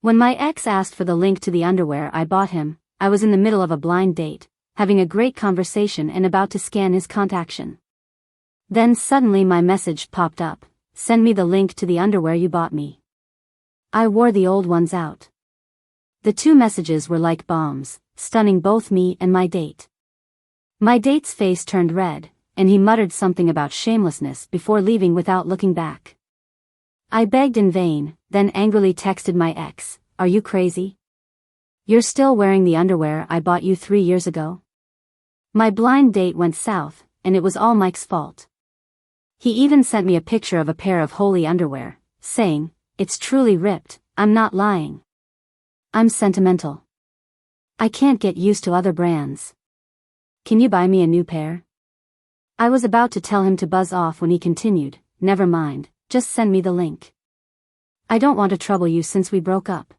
When my ex asked for the link to the underwear I bought him, I was in the middle of a blind date, having a great conversation and about to scan his contaction. Then suddenly my message popped up, "Send me the link to the underwear you bought me." I wore the old ones out. The two messages were like bombs, stunning both me and my date. My date's face turned red, and he muttered something about shamelessness before leaving without looking back. I begged in vain, then angrily texted my ex, "Are you crazy? You're still wearing the underwear I bought you 3 years ago?" My blind date went south, and it was all Mike's fault. He even sent me a picture of a pair of holy underwear, saying, "It's truly ripped, I'm not lying. I'm sentimental. I can't get used to other brands. Can you buy me a new pair?" I was about to tell him to buzz off when he continued, "Never mind, just send me the link. I don't want to trouble you since we broke up.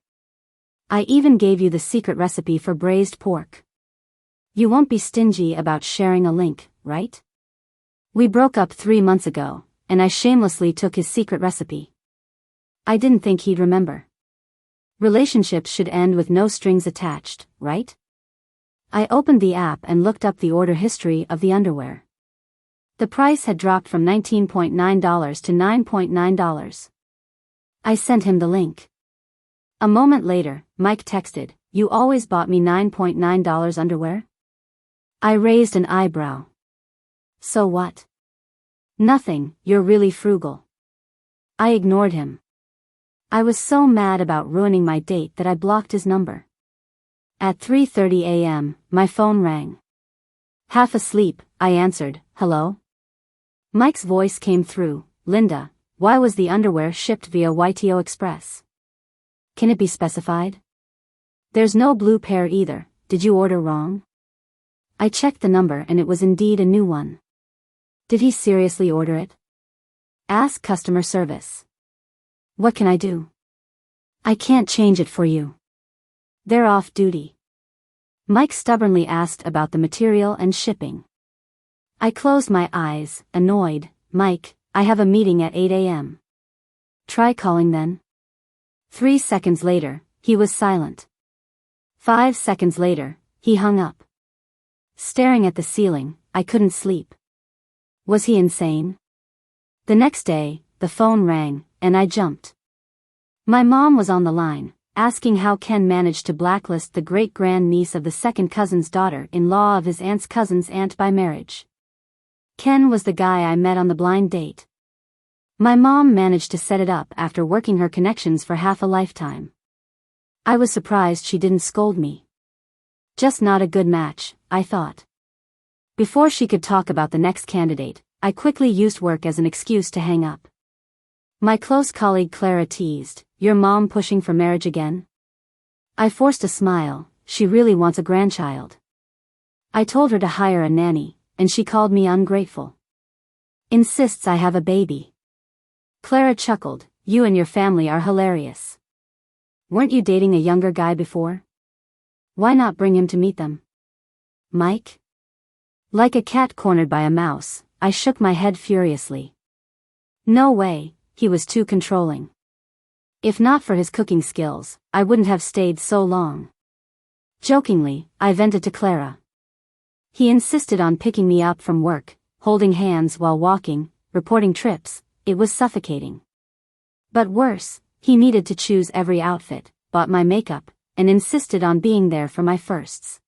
I even gave you the secret recipe for braised pork. You won't be stingy about sharing a link, right? We broke up 3 months ago, and I shamelessly took his secret recipe. I didn't think he'd remember. Relationships should end with no strings attached, right?" I opened the app and looked up the order history of the underwear. The price had dropped from $19.9 to $9.9. I sent him the link. A moment later, Mike texted, "You always bought me $9.9 underwear?" I raised an eyebrow. "So what?" "Nothing, you're really frugal." I ignored him. I was so mad about ruining my date that I blocked his number. At 3:30 a.m., my phone rang. Half asleep, I answered, "Hello?" Mike's voice came through, "Linda, why was the underwear shipped via YTO Express? Can it be specified? There's no blue pair either, did you order wrong?" I checked the number and it was indeed a new one. Did he seriously order it? Ask customer service. What can I do? I can't change it for you. They're off duty. Mike stubbornly asked about the material and shipping. I closed my eyes, annoyed. "Mike, I have a meeting at 8 a.m. Try calling then." 3 seconds later, he was silent. 5 seconds later, he hung up. Staring at the ceiling, I couldn't sleep. Was he insane? The next day, the phone rang, and I jumped. My mom was on the line, asking how Ken managed to blacklist the great-grand-niece of the second cousin's daughter-in-law of his aunt's cousin's aunt by marriage. Ken was the guy I met on the blind date. My mom managed to set it up after working her connections for half a lifetime. I was surprised she didn't scold me. Just not a good match, I thought. Before she could talk about the next candidate, I quickly used work as an excuse to hang up. My close colleague Clara teased, "Your mom pushing for marriage again?" I forced a smile. "She really wants a grandchild. I told her to hire a nanny, and she called me ungrateful. Insists I have a baby." Clara chuckled, "You and your family are hilarious. Weren't you dating a younger guy before? Why not bring him to meet them?" Mike? Like a cat cornered by a mouse, I shook my head furiously. No way, he was too controlling. If not for his cooking skills, I wouldn't have stayed so long. Jokingly, I vented to Clara. He insisted on picking me up from work, holding hands while walking, reporting trips. It was suffocating. But worse, he needed to choose every outfit, bought my makeup, and insisted on being there for my firsts.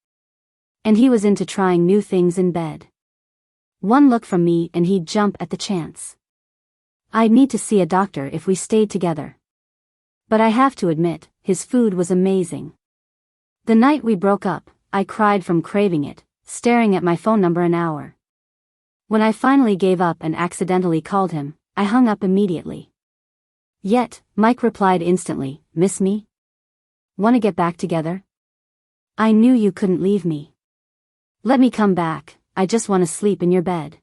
And he was into trying new things in bed. One look from me and he'd jump at the chance. I'd need to see a doctor if we stayed together. But I have to admit, his food was amazing. The night we broke up, I cried from craving it, staring at my phone number an hour. When I finally gave up and accidentally called him, I hung up immediately. Yet, Mike replied instantly, "Miss me? Want to get back together? I knew you couldn't leave me. Let me come back, I just want to sleep in your bed."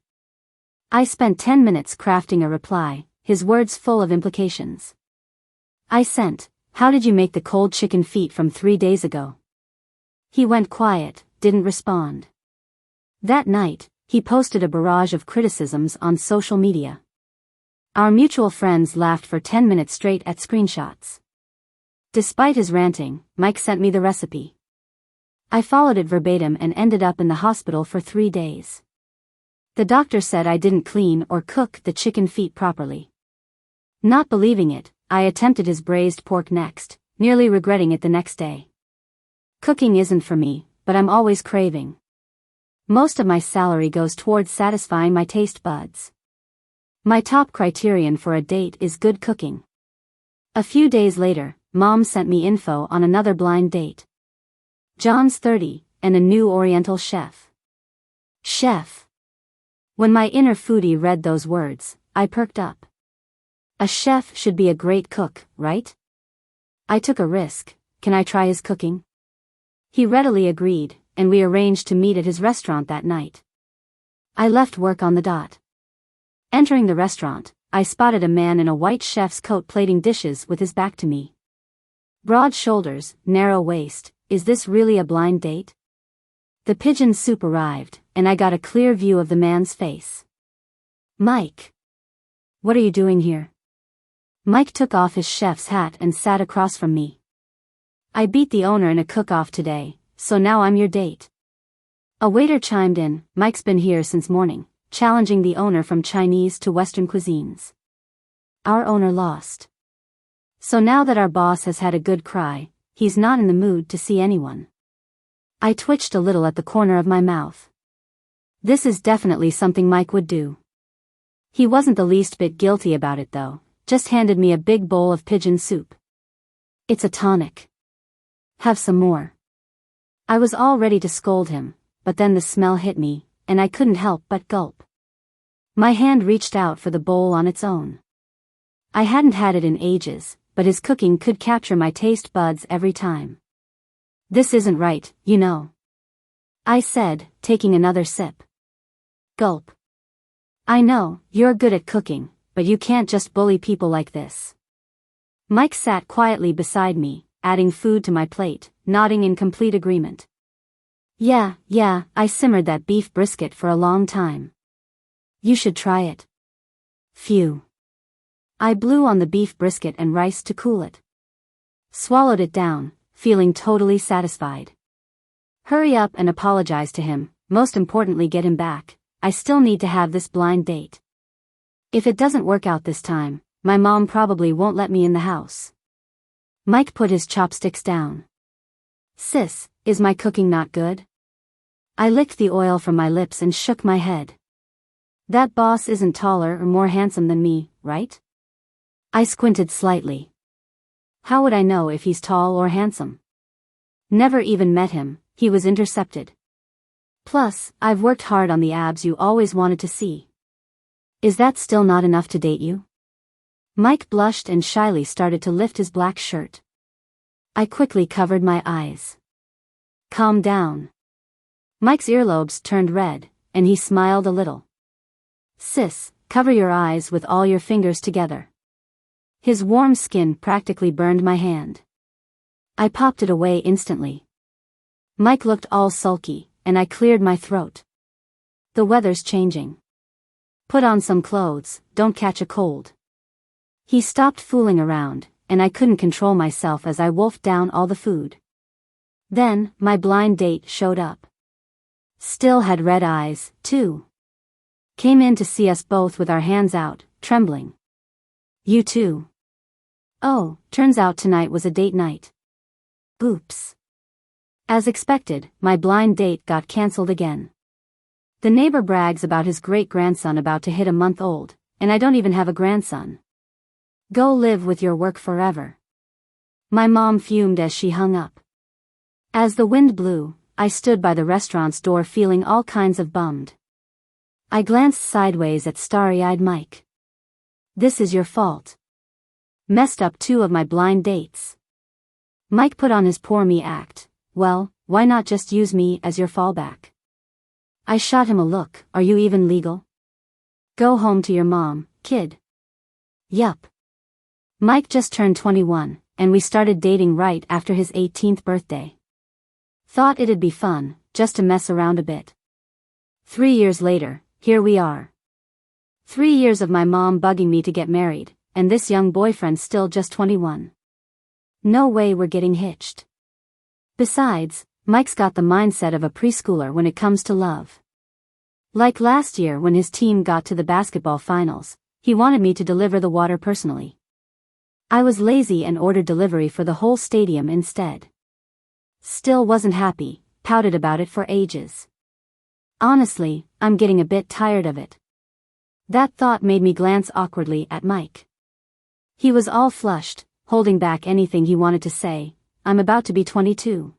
I spent 10 minutes crafting a reply, his words full of implications. I sent, "How did you make the cold chicken feet from 3 days ago?" He went quiet, didn't respond. That night, he posted a barrage of criticisms on social media. Our mutual friends laughed for 10 minutes straight at screenshots. Despite his ranting, Mike sent me the recipe. I followed it verbatim and ended up in the hospital for 3 days. The doctor said I didn't clean or cook the chicken feet properly. Not believing it, I attempted his braised pork next, nearly regretting it the next day. Cooking isn't for me, but I'm always craving. Most of my salary goes towards satisfying my taste buds. My top criterion for a date is good cooking. A few days later, Mom sent me info on another blind date. John's 30, and a new Oriental chef. Chef. When my inner foodie read those words, I perked up. A chef should be a great cook, right? I took a risk. Can I try his cooking? He readily agreed, and we arranged to meet at his restaurant that night. I left work on the dot. Entering the restaurant, I spotted a man in a white chef's coat plating dishes with his back to me. Broad shoulders, narrow waist, is this really a blind date? The pigeon soup arrived, and I got a clear view of the man's face. Mike. What are you doing here? Mike took off his chef's hat and sat across from me. I beat the owner in a cook-off today, so now I'm your date. A waiter chimed in. Mike's been here since morning, challenging the owner from Chinese to Western cuisines. Our owner lost. So now that our boss has had a good cry, he's not in the mood to see anyone. I twitched a little at the corner of my mouth. This is definitely something Mike would do. He wasn't the least bit guilty about it though, just handed me a big bowl of pigeon soup. It's a tonic. Have some more. I was all ready to scold him, but then the smell hit me, and I couldn't help but gulp. My hand reached out for the bowl on its own. I hadn't had it in ages, but his cooking could capture my taste buds every time. This isn't right, you know. I said, taking another sip. Gulp. I know, you're good at cooking, but you can't just bully people like this. Mike sat quietly beside me, adding food to my plate, nodding in complete agreement. Yeah, I simmered that beef brisket for a long time. You should try it. Phew. I blew on the beef brisket and rice to cool it. Swallowed it down, feeling totally satisfied. Hurry up and apologize to him, most importantly get him back. I still need to have this blind date. If it doesn't work out this time, my mom probably won't let me in the house. Mike put his chopsticks down. Sis, is my cooking not good? I licked the oil from my lips and shook my head. That boss isn't taller or more handsome than me, right? I squinted slightly. How would I know if he's tall or handsome? Never even met him, he was intercepted. Plus, I've worked hard on the abs you always wanted to see. Is that still not enough to date you? Mike blushed and shyly started to lift his black shirt. I quickly covered my eyes. Calm down. Mike's earlobes turned red, and he smiled a little. Sis, cover your eyes with all your fingers together. His warm skin practically burned my hand. I popped it away instantly. Mike looked all sulky, and I cleared my throat. The weather's changing. Put on some clothes, don't catch a cold. He stopped fooling around, and I couldn't control myself as I wolfed down all the food. Then, my blind date showed up. Still had red eyes, too. Came in to see us both with our hands out, trembling. You too. Oh, turns out tonight was a date night. Oops. As expected, my blind date got cancelled again. The neighbor brags about his great-grandson about to hit a month old, and I don't even have a grandson. Go live with your work forever. My mom fumed as she hung up. As the wind blew, I stood by the restaurant's door feeling all kinds of bummed. I glanced sideways at starry-eyed Mike. This is your fault. Messed up 2 of my blind dates. Mike put on his poor me act. Well, why not just use me as your fallback? I shot him a look. Are you even legal? Go home to your mom, kid. Yup. Mike just turned 21, and we started dating right after his 18th birthday. Thought it'd be fun, just to mess around a bit. 3 years later, here we are. 3 years of my mom bugging me to get married, and this young boyfriend still just 21. No way we're getting hitched. Besides, Mike's got the mindset of a preschooler when it comes to love. Like last year when his team got to the basketball finals, he wanted me to deliver the water personally. I was lazy and ordered delivery for the whole stadium instead. Still wasn't happy, pouted about it for ages. Honestly, I'm getting a bit tired of it. That thought made me glance awkwardly at Mike. He was all flushed, holding back anything he wanted to say. I'm about to be 22.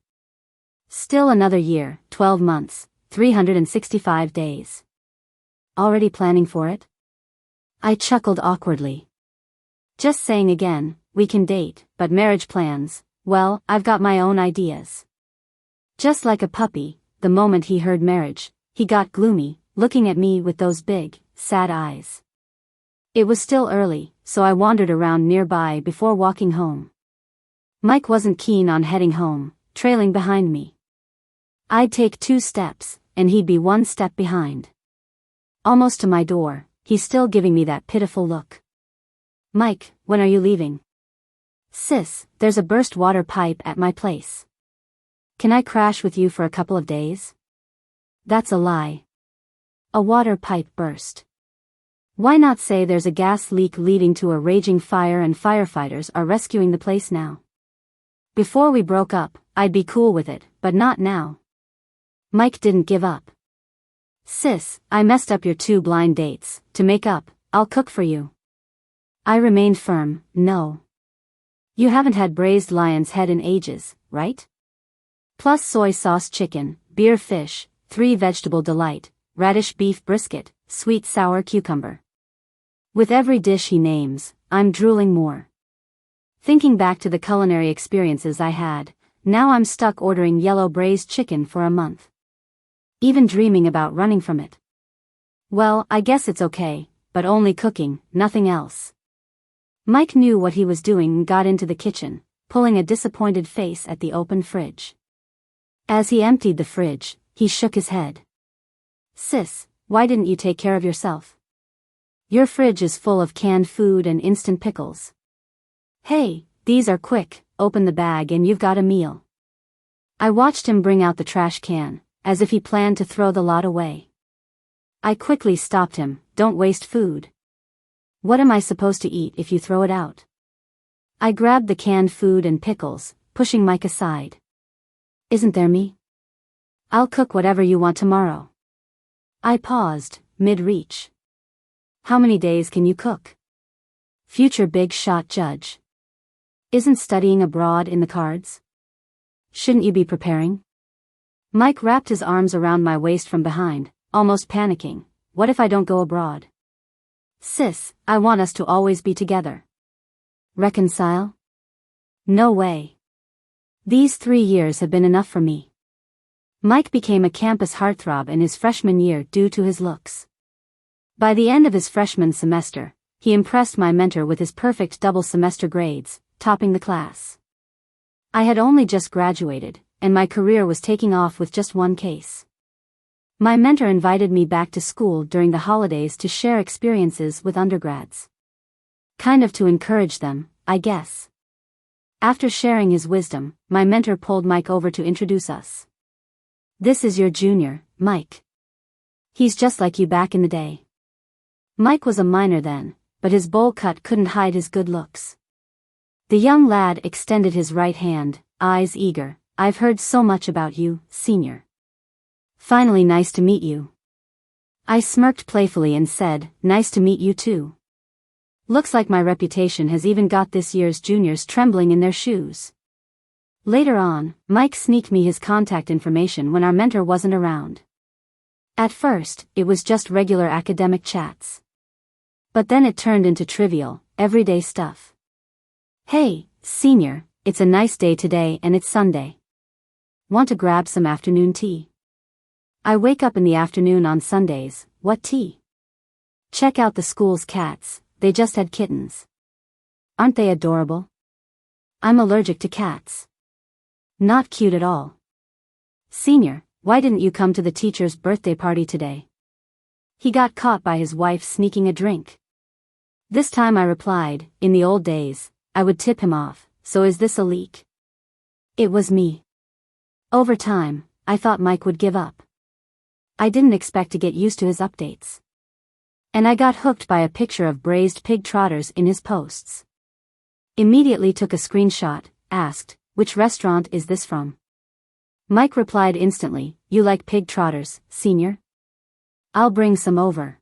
Still another year, 12 months, 365 days. Already planning for it? I chuckled awkwardly. Just saying again, we can date, but marriage plans, well, I've got my own ideas. Just like a puppy, the moment he heard marriage, he got gloomy, looking at me with those big, sad eyes. It was still early, so I wandered around nearby before walking home. Mike wasn't keen on heading home, trailing behind me. I'd take 2 steps, and he'd be 1 step behind. Almost to my door, he's still giving me that pitiful look. Mike, when are you leaving? Sis, there's a burst water pipe at my place. Can I crash with you for a couple of days? That's a lie. A water pipe burst. Why not say there's a gas leak leading to a raging fire and firefighters are rescuing the place now? Before we broke up, I'd be cool with it, but not now. Mike didn't give up. Sis, I messed up your 2 blind dates. To make up, I'll cook for you. I remained firm. No. You haven't had braised lion's head in ages, right? Plus soy sauce chicken, beer fish, 3 vegetable delight, radish beef brisket, sweet sour cucumber. With every dish he names, I'm drooling more. Thinking back to the culinary experiences I had, now I'm stuck ordering yellow braised chicken for a month. Even dreaming about running from it. Well, I guess it's okay, but only cooking, nothing else. Mike knew what he was doing and got into the kitchen, pulling a disappointed face at the open fridge. As he emptied the fridge, he shook his head. Sis, why didn't you take care of yourself? Your fridge is full of canned food and instant pickles. Hey, these are quick, open the bag and you've got a meal. I watched him bring out the trash can, as if he planned to throw the lot away. I quickly stopped him, don't waste food. What am I supposed to eat if you throw it out? I grabbed the canned food and pickles, pushing Mike aside. Isn't there me? I'll cook whatever you want tomorrow. I paused, mid-reach. How many days can you cook? Future big shot judge. Isn't studying abroad in the cards? Shouldn't you be preparing? Mike wrapped his arms around my waist from behind, almost panicking. What if I don't go abroad? Sis, I want us to always be together. Reconcile? No way. These 3 years have been enough for me. Mike became a campus heartthrob in his freshman year due to his looks. By the end of his freshman semester, he impressed my mentor with his perfect double semester grades, topping the class. I had only just graduated, and my career was taking off with just 1 case. My mentor invited me back to school during the holidays to share experiences with undergrads. Kind of to encourage them, I guess. After sharing his wisdom, my mentor pulled Mike over to introduce us. This is your junior, Mike. He's just like you back in the day. Mike was a minor then, but his bowl cut couldn't hide his good looks. The young lad extended his right hand, eyes eager. I've heard so much about you, senior. Finally, nice to meet you. I smirked playfully and said, nice to meet you too. Looks like my reputation has even got this year's juniors trembling in their shoes. Later on, Mike sneaked me his contact information when our mentor wasn't around. At first, it was just regular academic chats. But then it turned into trivial, everyday stuff. Hey, senior, it's a nice day today and it's Sunday. Want to grab some afternoon tea? I wake up in the afternoon on Sundays. What tea? Check out the school's cats, they just had kittens. Aren't they adorable? I'm allergic to cats. Not cute at all. Senior, why didn't you come to the teacher's birthday party today? He got caught by his wife sneaking a drink. This time I replied, in the old days, I would tip him off, "So is this a leak?" It was me. Over time, I thought Mike would give up. I didn't expect to get used to his updates. And I got hooked by a picture of braised pig trotters in his posts. Immediately took a screenshot, asked, "Which restaurant is this from?" Mike replied instantly, "You like pig trotters, senior? I'll bring some over."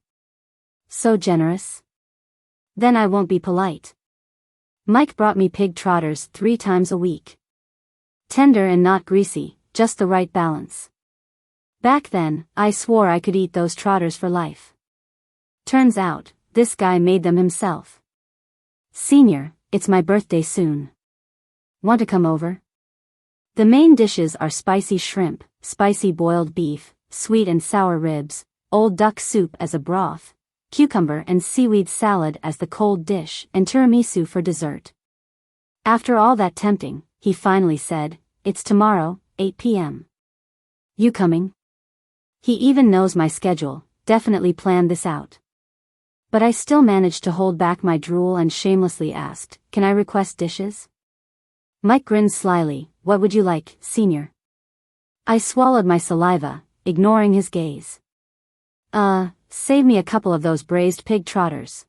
So generous. Then I won't be polite. Mike brought me pig trotters 3 times a week. Tender and not greasy, just the right balance. Back then, I swore I could eat those trotters for life. Turns out, this guy made them himself. "Senior, it's my birthday soon. Want to come over?" The main dishes are spicy shrimp, spicy boiled beef, sweet and sour ribs, old duck soup as a broth, cucumber and seaweed salad as the cold dish, and tiramisu for dessert. After all that tempting, he finally said, "It's tomorrow, 8 p.m. You coming?" He even knows my schedule, definitely planned this out. But I still managed to hold back my drool and shamelessly asked, "Can I request dishes?" Mike grinned slyly, "What would you like, senior?" I swallowed my saliva, ignoring his gaze. Save me a couple of those braised pig trotters.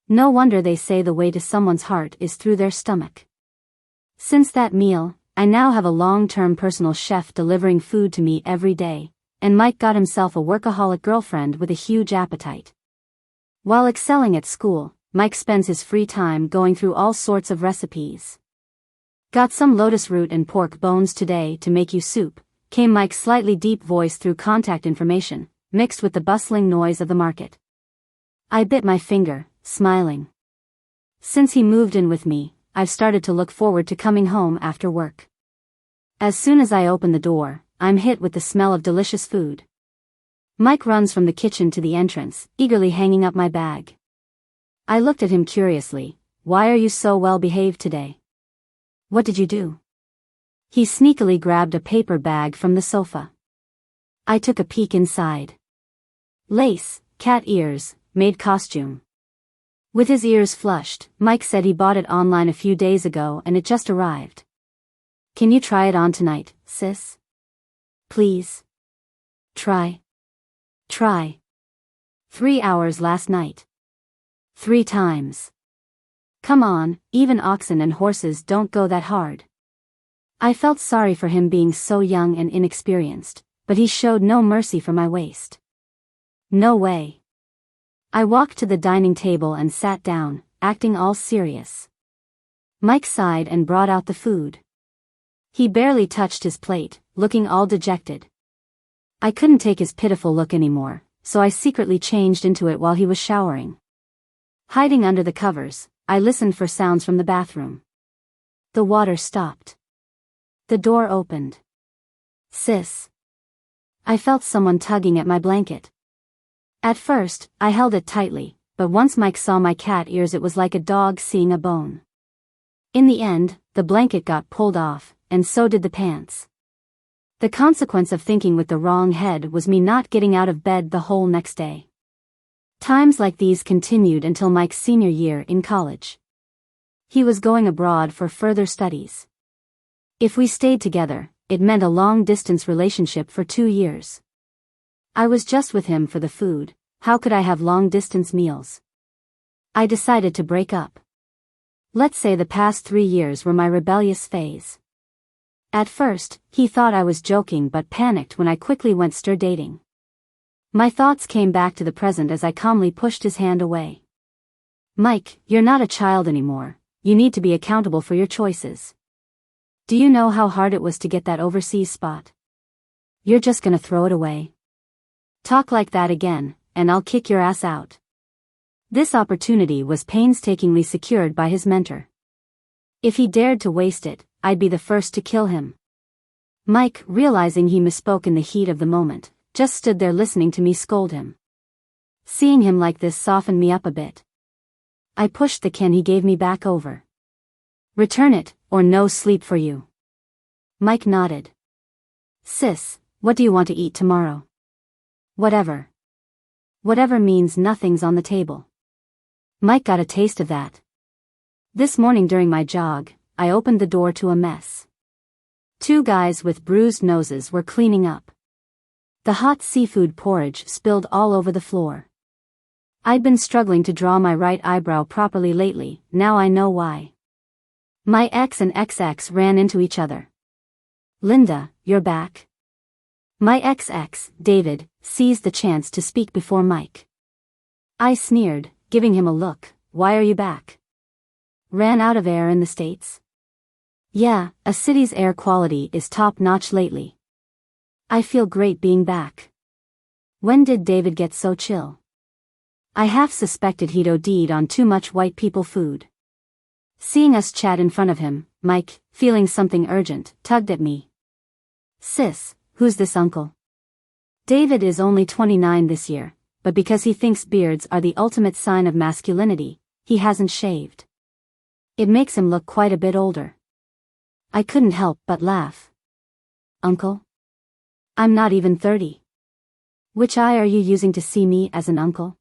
No wonder they say the way to someone's heart is through their stomach. Since that meal, I now have a long-term personal chef delivering food to me every day, and Mike got himself a workaholic girlfriend with a huge appetite. While excelling at school, Mike spends his free time going through all sorts of recipes. "Got some lotus root and pork bones today to make you soup," came Mike's slightly deep voice through contact information, mixed with the bustling noise of the market. I bit my finger, smiling. Since he moved in with me, I've started to look forward to coming home after work. As soon as I open the door, I'm hit with the smell of delicious food. Mike runs from the kitchen to the entrance, eagerly hanging up my bag. I looked at him curiously. "Why are you so well behaved today? What did you do?" He sneakily grabbed a paper bag from the sofa. I took a peek inside. Lace, cat ears, maid costume. With his ears flushed, Mike said he bought it online a few days ago and it just arrived. "Can you try it on tonight, sis? Please. Try. 3 hours last night. 3 times. Come on, even oxen and horses don't go that hard." I felt sorry for him being so young and inexperienced, but he showed no mercy for my waist. No way. I walked to the dining table and sat down, acting all serious. Mike sighed and brought out the food. He barely touched his plate, looking all dejected. I couldn't take his pitiful look anymore, so I secretly changed into it while he was showering. Hiding under the covers, I listened for sounds from the bathroom. The water stopped. The door opened. "Sis." I felt someone tugging at my blanket. At first, I held it tightly, but once Mike saw my cat ears it was like a dog seeing a bone. In the end, the blanket got pulled off, and so did the pants. The consequence of thinking with the wrong head was me not getting out of bed the whole next day. Times like these continued until Mike's senior year in college. He was going abroad for further studies. If we stayed together, it meant a long-distance relationship for 2 years. I was just with him for the food. How could I have long-distance meals? I decided to break up. Let's say the past 3 years were my rebellious phase. At first, he thought I was joking but panicked when I quickly went stir dating. My thoughts came back to the present as I calmly pushed his hand away. "Mike, you're not a child anymore. You need to be accountable for your choices. Do you know how hard it was to get that overseas spot? You're just gonna throw it away? Talk like that again, and I'll kick your ass out." This opportunity was painstakingly secured by his mentor. If he dared to waste it, I'd be the first to kill him. Mike, realizing he misspoke in the heat of the moment, just stood there listening to me scold him. Seeing him like this softened me up a bit. I pushed the can he gave me back over. "Return it, or no sleep for you." Mike nodded. "Sis, what do you want to eat tomorrow?" "Whatever." Whatever means nothing's on the table. Mike got a taste of that. This morning during my jog, I opened the door to a mess. Two guys with bruised noses were cleaning up. The hot seafood porridge spilled all over the floor. I'd been struggling to draw my right eyebrow properly lately, now I know why. My ex and XX ran into each other. Linda, you're back? My ex, David, seized the chance to speak before Mike. I sneered, giving him a look. Why are you back? Ran out of air in the States? Yeah, a city's air quality is top-notch lately. I feel great being back. When did David get so chill? I half suspected he'd OD'd on too much white people food. Seeing us chat in front of him, Mike, feeling something urgent, tugged at me. Sis, who's this uncle? David is only 29 this year, but because he thinks beards are the ultimate sign of masculinity, he hasn't shaved. It makes him look quite a bit older. I couldn't help but laugh. Uncle? I'm not even 30. Which eye are you using to see me as an uncle?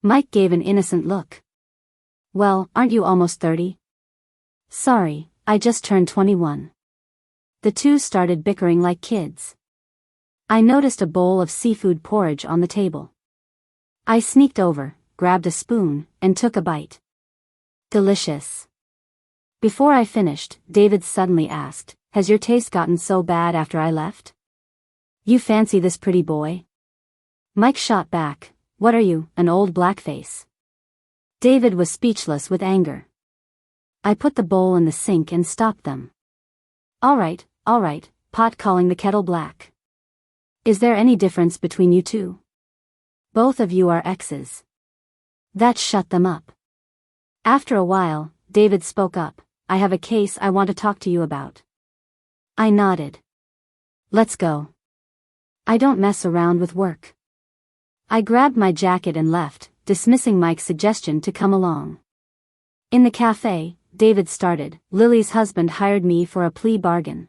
Mike gave an innocent look. Well, aren't you almost 30? Sorry, I just turned 21. The two started bickering like kids. I noticed a bowl of seafood porridge on the table. I sneaked over, grabbed a spoon, and took a bite. Delicious. Before I finished, David suddenly asked, has your taste gotten so bad after I left? You fancy this pretty boy? Mike shot back, what are you, an old blackface? David was speechless with anger. I put the bowl in the sink and stopped them. All right, pot calling the kettle black. Is there any difference between you two? Both of you are exes. That shut them up. After a while, David spoke up. I have a case I want to talk to you about. I nodded. Let's go. I don't mess around with work. I grabbed my jacket and left, dismissing Mike's suggestion to come along. In the cafe, David started, Lily's husband hired me for a plea bargain.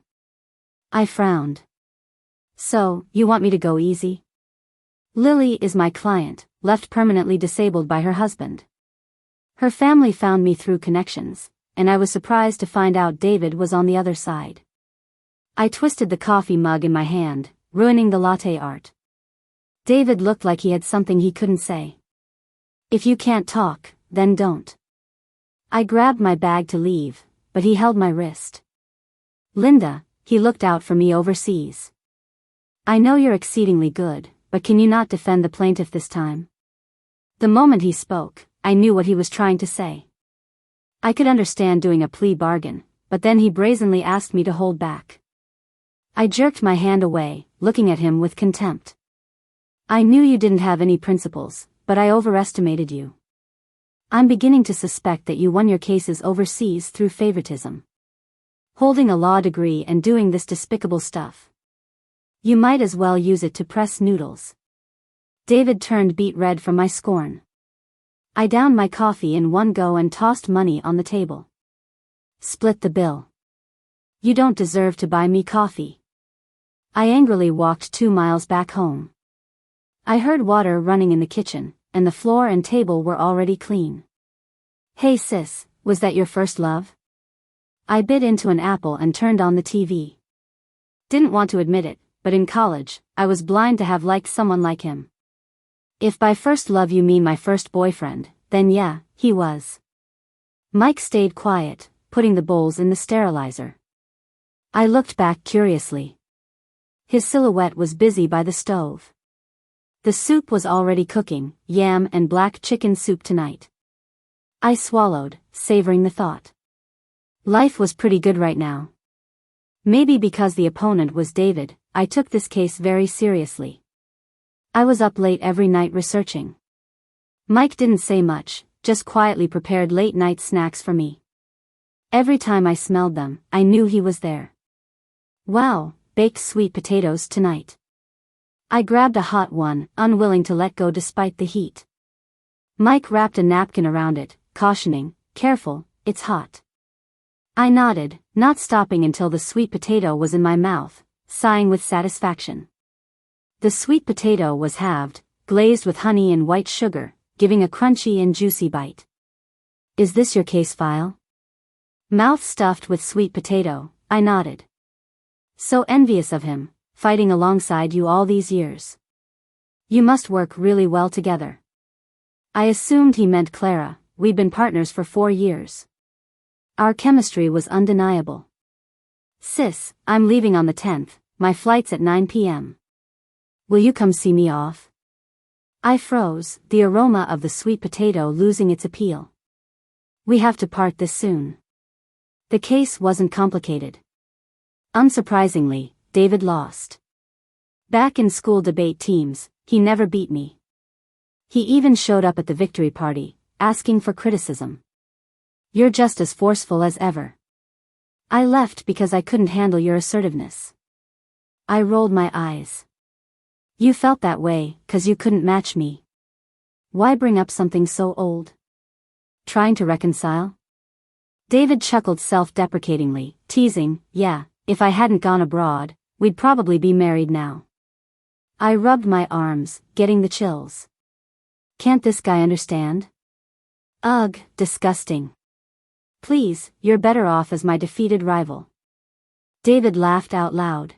I frowned. So, you want me to go easy? Lily is my client, left permanently disabled by her husband. Her family found me through connections, and I was surprised to find out David was on the other side. I twisted the coffee mug in my hand, ruining the latte art. David looked like he had something he couldn't say. If you can't talk, then don't. I grabbed my bag to leave, but he held my wrist. Linda, he looked out for me overseas. I know you're exceedingly good, but can you not defend the plaintiff this time? The moment he spoke, I knew what he was trying to say. I could understand doing a plea bargain, but then he brazenly asked me to hold back. I jerked my hand away, looking at him with contempt. I knew you didn't have any principles, but I overestimated you. I'm beginning to suspect that you won your cases overseas through favoritism. Holding a law degree and doing this despicable stuff. You might as well use it to press noodles. David turned beet red from my scorn. I downed my coffee in one go and tossed money on the table. Split the bill. You don't deserve to buy me coffee. I angrily walked 2 miles back home. I heard water running in the kitchen, and the floor and table were already clean. Hey sis, was that your first love? I bit into an apple and turned on the TV. Didn't want to admit it, but in college, I was blind to have liked someone like him. If by first love you mean my first boyfriend, then yeah, he was. Mike stayed quiet, putting the bowls in the sterilizer. I looked back curiously. His silhouette was busy by the stove. The soup was already cooking, yam and black chicken soup tonight. I swallowed, savoring the thought. Life was pretty good right now. Maybe because the opponent was David, I took this case very seriously. I was up late every night researching. Mike didn't say much, just quietly prepared late-night snacks for me. Every time I smelled them, I knew he was there. Wow, baked sweet potatoes tonight. I grabbed a hot one, unwilling to let go despite the heat. Mike wrapped a napkin around it, cautioning, careful, it's hot. I nodded, not stopping until the sweet potato was in my mouth, sighing with satisfaction. The sweet potato was halved, glazed with honey and white sugar, giving a crunchy and juicy bite. Is this your case file? Mouth stuffed with sweet potato, I nodded. So envious of him, fighting alongside you all these years. You must work really well together. I assumed he meant Clara. We'd been partners for 4 years. Our chemistry was undeniable. Sis, I'm leaving on the 10th, my flight's at 9 p.m. Will you come see me off? I froze, the aroma of the sweet potato losing its appeal. We have to part this soon. The case wasn't complicated. Unsurprisingly, David lost. Back in school debate teams, he never beat me. He even showed up at the victory party, asking for criticism. You're just as forceful as ever. I left because I couldn't handle your assertiveness. I rolled my eyes. You felt that way, 'cause you couldn't match me. Why bring up something so old? Trying to reconcile? David chuckled self-deprecatingly, teasing, yeah, if I hadn't gone abroad, we'd probably be married now. I rubbed my arms, getting the chills. Can't this guy understand? Ugh, disgusting. Please, you're better off as my defeated rival. David laughed out loud.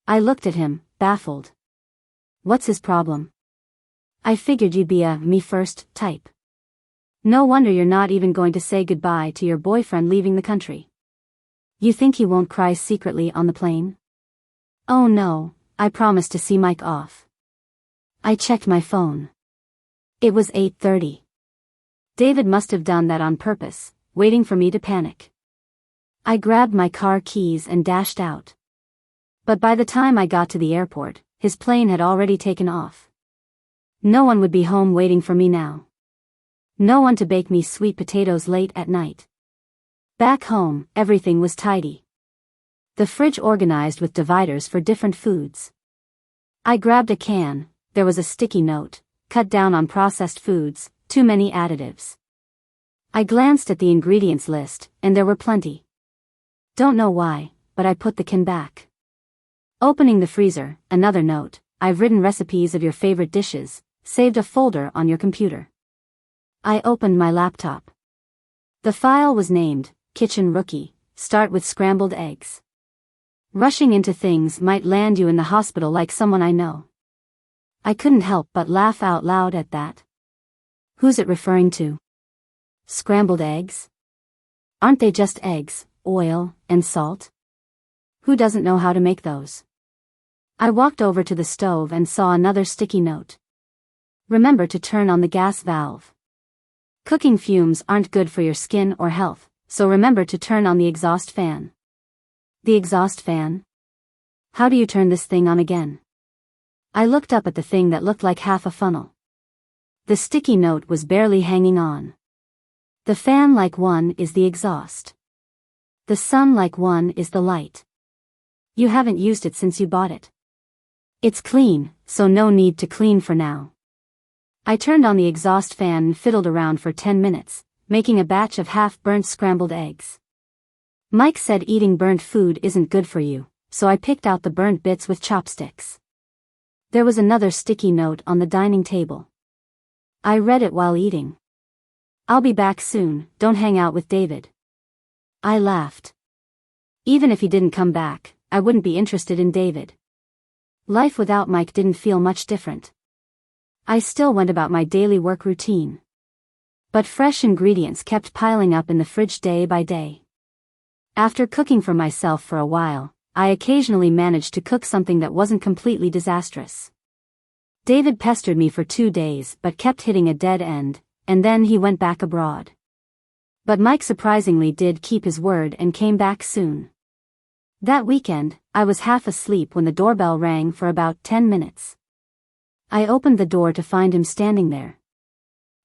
I looked at him, baffled. What's his problem? I figured you'd be a me first type. No wonder you're not even going to say goodbye to your boyfriend leaving the country. You think he won't cry secretly on the plane? Oh no, I promised to see Mike off. I checked my phone. It was 8:30. David must have done that on purpose, waiting for me to panic. I grabbed my car keys and dashed out. But by the time I got to the airport, his plane had already taken off. No one would be home waiting for me now. No one to bake me sweet potatoes late at night. Back home, everything was tidy. The fridge organized with dividers for different foods. I grabbed a can, there was a sticky note, cut down on processed foods, too many additives. I glanced at the ingredients list, and there were plenty. Don't know why, but I put the can back. Opening the freezer, another note, I've written recipes of your favorite dishes, saved a folder on your computer. I opened my laptop. The file was named, Kitchen Rookie, start with scrambled eggs. Rushing into things might land you in the hospital like someone I know. I couldn't help but laugh out loud at that. Who's it referring to? Scrambled eggs? Aren't they just eggs, oil, and salt? Who doesn't know how to make those? I walked over to the stove and saw another sticky note. Remember to turn on the gas valve. Cooking fumes aren't good for your skin or health, so remember to turn on the exhaust fan. The exhaust fan? How do you turn this thing on again? I looked up at the thing that looked like half a funnel. The sticky note was barely hanging on. The fan-like one is the exhaust. The sun-like one is the light. You haven't used it since you bought it. It's clean, so no need to clean for now. I turned on the exhaust fan and fiddled around for 10 minutes, making a batch of half-burnt scrambled eggs. Mike said eating burnt food isn't good for you, so I picked out the burnt bits with chopsticks. There was another sticky note on the dining table. I read it while eating. I'll be back soon, don't hang out with David. I laughed. Even if he didn't come back, I wouldn't be interested in David. Life without Mike didn't feel much different. I still went about my daily work routine. But fresh ingredients kept piling up in the fridge day by day. After cooking for myself for a while, I occasionally managed to cook something that wasn't completely disastrous. David pestered me for 2 days but kept hitting a dead end, and then he went back abroad. But Mike surprisingly did keep his word and came back soon. That weekend, I was half asleep when the doorbell rang for about 10 minutes. I opened the door to find him standing there.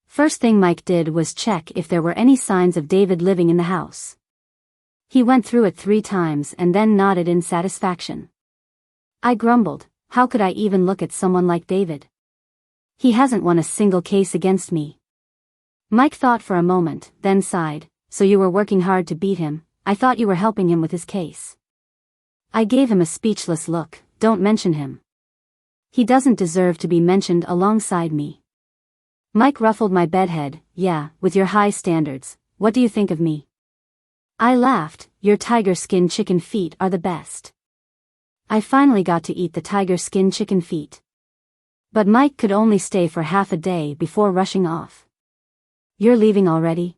First thing Mike did was check if there were any signs of David living in the house. He went through it 3 times and then nodded in satisfaction. I grumbled, how could I even look at someone like David? He hasn't won a single case against me. Mike thought for a moment, then sighed, so you were working hard to beat him. I thought you were helping him with his case. I gave him a speechless look, don't mention him. He doesn't deserve to be mentioned alongside me. Mike ruffled my bedhead, yeah, with your high standards, what do you think of me? I laughed. Your tiger skin chicken feet are the best. I finally got to eat the tiger skin chicken feet. But Mike could only stay for half a day before rushing off. You're leaving already?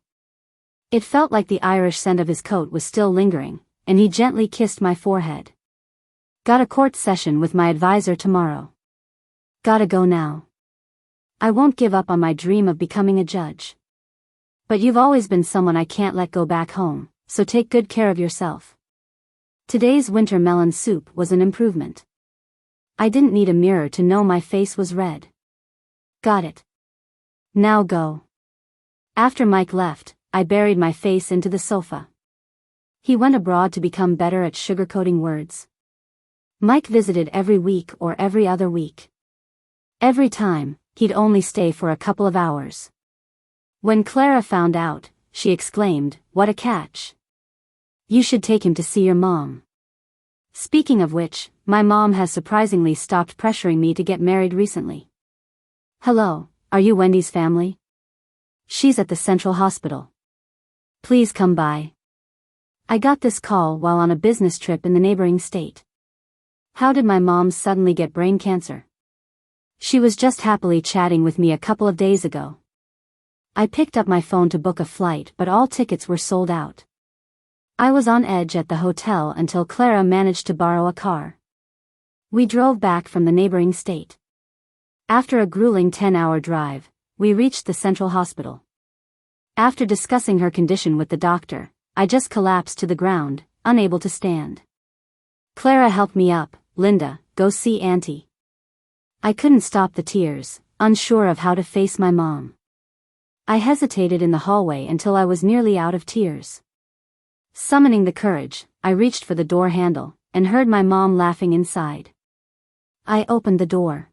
It felt like the Irish scent of his coat was still lingering, and he gently kissed my forehead. Got a court session with my advisor tomorrow. Gotta go now. I won't give up on my dream of becoming a judge. But you've always been someone I can't let go back home, so take good care of yourself. Today's winter melon soup was an improvement. I didn't need a mirror to know my face was red. Got it. Now go. After Mike left, I buried my face into the sofa. He went abroad to become better at sugarcoating words. Mike visited every week or every other week. Every time, he'd only stay for a couple of hours. When Clara found out, she exclaimed, "What a catch. You should take him to see your mom." Speaking of which, my mom has surprisingly stopped pressuring me to get married recently. Hello, are you Wendy's family? She's at the Central Hospital. Please come by. I got this call while on a business trip in the neighboring state. How did my mom suddenly get brain cancer? She was just happily chatting with me a couple of days ago. I picked up my phone to book a flight, but all tickets were sold out. I was on edge at the hotel until Clara managed to borrow a car. We drove back from the neighboring state. After a grueling 10-hour drive, we reached the Central Hospital. After discussing her condition with the doctor, I just collapsed to the ground, unable to stand. Clara helped me up. Linda, go see Auntie. I couldn't stop the tears, unsure of how to face my mom. I hesitated in the hallway until I was nearly out of tears. Summoning the courage, I reached for the door handle, and heard my mom laughing inside. I opened the door.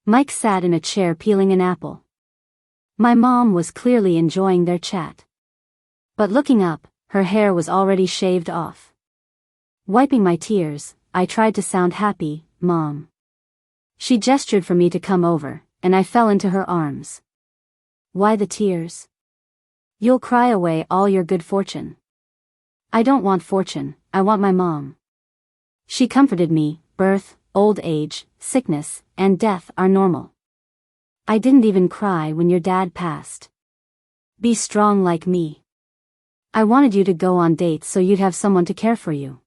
Mike sat in a chair peeling an apple. My mom was clearly enjoying their chat. But looking up, her hair was already shaved off. Wiping my tears, I tried to sound happy, "Mom." She gestured for me to come over, and I fell into her arms. Why the tears? You'll cry away all your good fortune. I don't want fortune, I want my mom. She comforted me. Birth, old age, sickness, and death are normal. I didn't even cry when your dad passed. Be strong like me. I wanted you to go on dates so you'd have someone to care for you.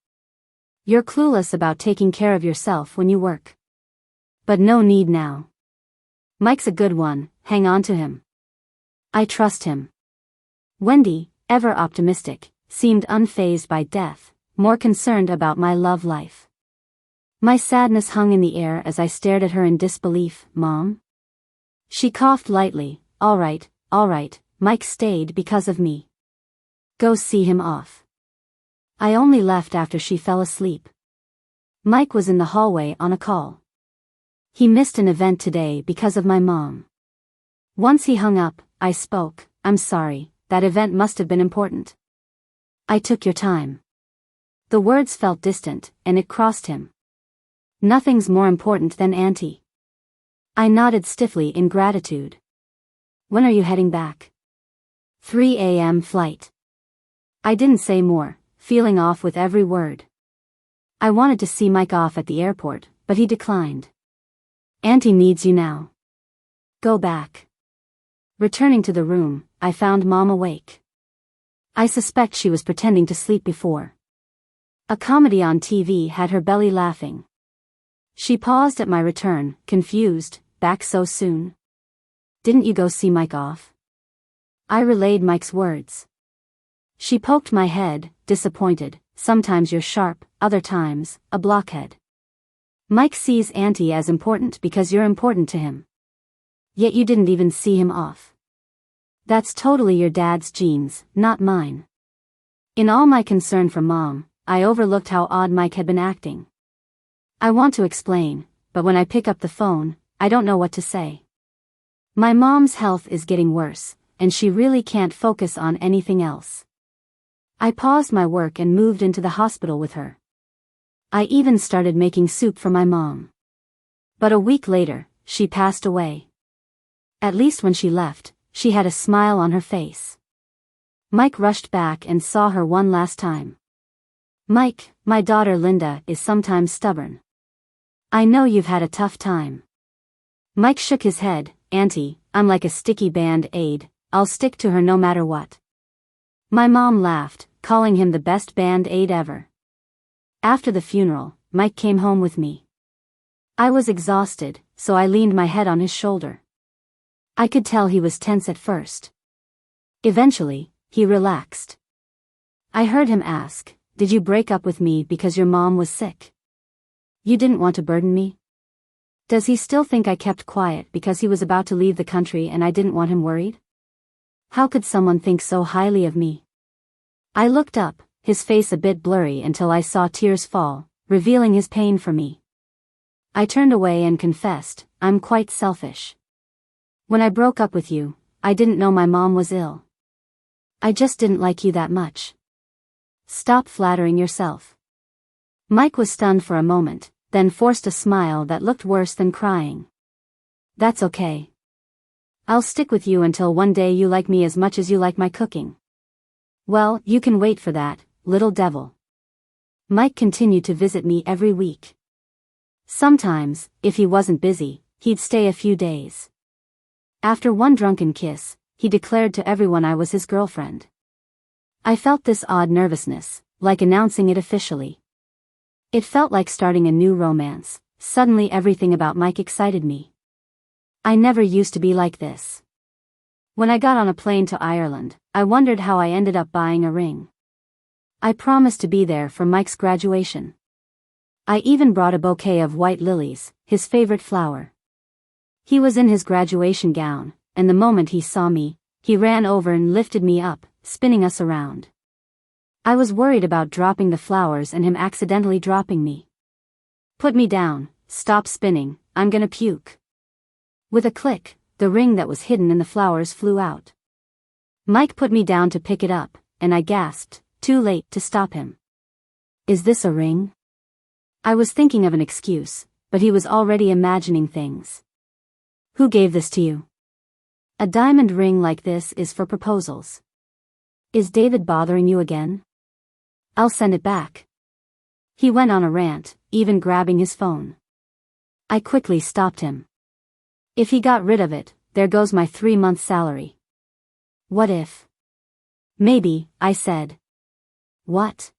You're clueless about taking care of yourself when you work. But no need now. Mike's a good one, hang on to him. I trust him. Wendy, ever optimistic, seemed unfazed by death, more concerned about my love life. My sadness hung in the air as I stared at her in disbelief. Mom? She coughed lightly. All right, Mike stayed because of me. Go see him off. I only left after she fell asleep. Mike was in the hallway on a call. He missed an event today because of my mom. Once he hung up, I spoke. I'm sorry, that event must have been important. I took your time. The words felt distant, and it crossed him. Nothing's more important than Auntie. I nodded stiffly in gratitude. When are you heading back? 3 a.m. flight. I didn't say more, feeling off with every word. I wanted to see Mike off at the airport, but he declined. Auntie needs you now. Go back. Returning to the room, I found Mom awake. I suspect she was pretending to sleep before. A comedy on TV had her belly laughing. She paused at my return, confused. Back so soon? Didn't you go see Mike off? I relayed Mike's words. She poked my head, disappointed. Sometimes you're sharp, other times, a blockhead. Mike sees Auntie as important because you're important to him. Yet you didn't even see him off. That's totally your dad's genes, not mine. In all my concern for Mom, I overlooked how odd Mike had been acting. I want to explain, but when I pick up the phone, I don't know what to say. My mom's health is getting worse, and she really can't focus on anything else. I paused my work and moved into the hospital with her. I even started making soup for my mom. But a week later, she passed away. At least when she left, she had a smile on her face. Mike rushed back and saw her one last time. Mike, my daughter Linda is sometimes stubborn. I know you've had a tough time. Mike shook his head. Auntie, I'm like a sticky band-aid, I'll stick to her no matter what. My mom laughed, calling him the best band-aid ever. After the funeral, Mike came home with me. I was exhausted, so I leaned my head on his shoulder. I could tell he was tense at first. Eventually, he relaxed. I heard him ask, "Did you break up with me because your mom was sick? You didn't want to burden me?" Does he still think I kept quiet because he was about to leave the country and I didn't want him worried? How could someone think so highly of me? I looked up, his face a bit blurry until I saw tears fall, revealing his pain for me. I turned away and confessed, I'm quite selfish. When I broke up with you, I didn't know my mom was ill. I just didn't like you that much. Stop flattering yourself. Mike was stunned for a moment, then forced a smile that looked worse than crying. That's okay. I'll stick with you until one day you like me as much as you like my cooking. Well, you can wait for that, little devil. Mike continued to visit me every week. Sometimes, if he wasn't busy, he'd stay a few days. After one drunken kiss, he declared to everyone I was his girlfriend. I felt this odd nervousness, like announcing it officially. It felt like starting a new romance. Suddenly everything about Mike excited me. I never used to be like this. When I got on a plane to Ireland, I wondered how I ended up buying a ring. I promised to be there for Mike's graduation. I even brought a bouquet of white lilies, his favorite flower. He was in his graduation gown, and the moment he saw me, he ran over and lifted me up, spinning us around. I was worried about dropping the flowers and him accidentally dropping me. Put me down, stop spinning, I'm gonna puke. With a click, the ring that was hidden in the flowers flew out. Mike put me down to pick it up, and I gasped, too late to stop him. Is this a ring? I was thinking of an excuse, but he was already imagining things. Who gave this to you? A diamond ring like this is for proposals. Is David bothering you again? I'll send it back. He went on a rant, even grabbing his phone. I quickly stopped him. If he got rid of it, there goes my 3-month salary. What if? Maybe, I said. What?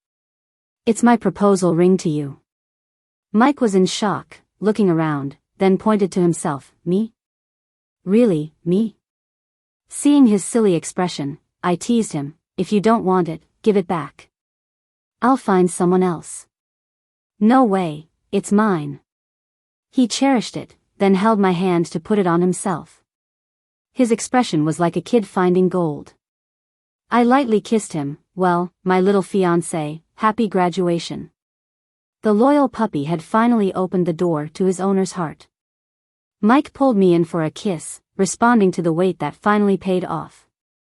It's my proposal ring to you. Mike was in shock, looking around, then pointed to himself. Me? Really, me? Seeing his silly expression, I teased him, if you don't want it, give it back. I'll find someone else. No way, it's mine. He cherished it, then held my hand to put it on himself. His expression was like a kid finding gold. I lightly kissed him. Well, my little fiancé, happy graduation. The loyal puppy had finally opened the door to his owner's heart. Mike pulled me in for a kiss, responding to the wait that finally paid off.